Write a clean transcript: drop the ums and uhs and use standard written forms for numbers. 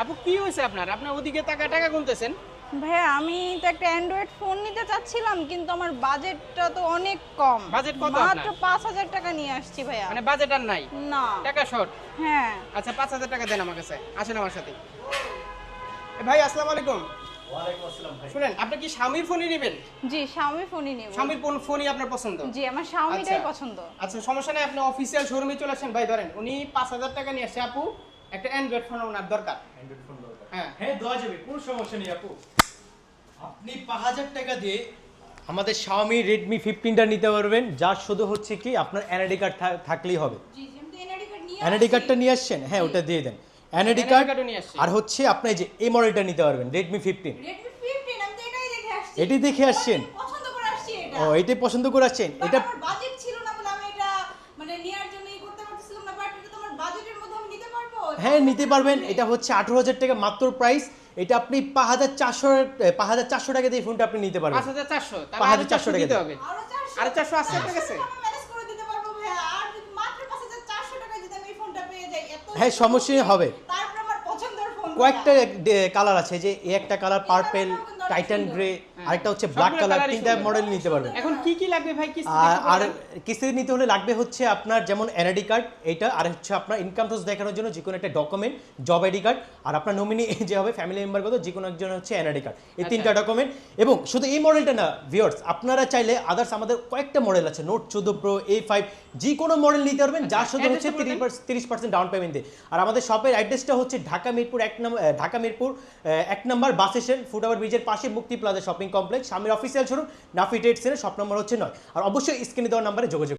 আপু কি হয়েছে আপনার? আপনার ওদিকে টাকা টাকা গুনতেছেন? ভাইয়া আমি তো একটা অ্যান্ড্রয়েড ফোন নিতে চাচ্ছিলাম, কিন্তু আমার বাজেটটা তো অনেক কম। বাজেট কত মাত্র আপনার? ৫,০০০ টাকা নিয়ে আসছি ভাইয়া। মানে বাজেট আর নাই? না। টাকা শর্ট? হ্যাঁ। আচ্ছা ৫,০০০ টাকা দেন আমার কাছে। আসেন আমার সাথে। ভাই আসসালামু আলাইকুম। ওয়ালাইকুম আসসালাম ভাই। শুনেন, আপনি কি Xiaomi ফোনই নেবেন? জি, Xiaomi ফোনই নেব। Xiaomi কোন ফোনই আপনার পছন্দ? জি, আমার Xiaomiটাই আচ্ছা। পছন্দ। আচ্ছা সমস্যা নাই, আপনি অফিসিয়াল শোরুমে চলে আসেন। ভাই ধরেন, উনি ৫,০০০ টাকা নিয়ে আসছে আপু। একটা অ্যান্ড্রয়েড ফোন ওনার দরকার। অ্যান্ড্রয়েড ফোন দরকার। হ্যাঁ। হ্যাঁ, দেওয়া যাবে, কোনো সমস্যা নেই আপু। আপনি ৫,০০০ টাকা দিয়ে আমাদের Xiaomi Redmi 15টা নিতে পারবেন, যার শুধু হচ্ছে কি আপনার এনআইডি কার্ড থাকলেই হবে। জি, আমি তো এনআইডি কার্ড নিয়ে এনআইডি কার্ডটা নিয়ে আসছেন? হ্যাঁ, ওটা দিয়ে দেন। এনআইডি NID কার্ড কার্ডও নিয়ে আসছি। আর হচ্ছে আপনি এই যে এই মডেলটা নিতে পারবেন, Redmi 15। Redmi 15 আমি তো এটাই দেখে আসছি। এটি দেখে আসছেন? পছন্দ করে আসছি এটা। ও, এটাই পছন্দ করে আসছেন? But এটা আমার বাজেট ছিল না বলে আমি এটা মানে নেয়ার জন্য করতে পারতেছিলাম না, বাট এটা তো আমার বাজেটের মধ্যে আমি নিতে পারবো। হ্যাঁ, নিতে পারবেন। এটা হচ্ছে ১৮,০০০ টাকা মাত্র প্রাইস। এটা আপনি ৫,৪০০ টাকা দিয়ে ফোনটা আপনি নিতে পারবেন। ৫,৪০০? তাহলে ৫,৪০০ টাকা দিতে দিয়ে। হবে। আরো 400 আরো ৪০০ আছে আপনার কাছে? আমি ম্যানেজ করে দিতে পারবো ভাইয়া। আর যদি মাত্র ৫,৪০০ টাকায় যদি আমি এই ফোনটা পেয়ে যাই, এত হ্যাঁ, সমস্যা হবে। তারপর আমার পছন্দের ফোন কয়েকটা কালার আছে, যে এই একটা কালার পার্পেল, টাইটান গ্রে, আরেকটা হচ্ছে ব্ল্যাক সবগুলো কালার, colour-ই তিনটা সুন্দর। মডেল নিতে পারবেন। এখন কি কি লাগবে ভাই আর কিস্তিতে নিতে হলে লাগবে হচ্ছে আপনার যেমন এনআইডি কার্ড, এইটা, আর হচ্ছে আপনার ইনকাম সোর্স দেখানোর জন্য যে কোনো একটা ডকুমেন্ট, জব আইডি কার্ড, আর আপনার নমিনি যে হবে ফ্যামিলি মেম্বারগত যে কোনো একজন হচ্ছে এনআইডি কার্ড, এই আচ্ছা। তিনটা ডকুমেন্ট। এবং শুধু এই মডেলটা না ভিউয়ার্স, আপনারা চাইলে আদার্স আমাদের কয়েকটা মডেল আছে, নোট 14 প্রো, A5, যে কোনো মডেল নিতে পারবেন, যার শুধু হচ্ছে Address টা বলবেন? 30% ডাউন পেমেন্ট দিয়ে। আর আমাদের শপের অ্যাড্রেসটা হচ্ছে ঢাকা মিরপুর 1 নম্বর বাস স্টেশন, ফুটওভার ব্রিজের পাশে মুক্তি প্লাজা শপিং কমপ্লেক্স, স্বামীর official showroom, Nafi trade centre, shop number হচ্ছে 9। আর অবশ্যই স্ক্রিনে দেওয়া নাম্বারে যোগাযোগ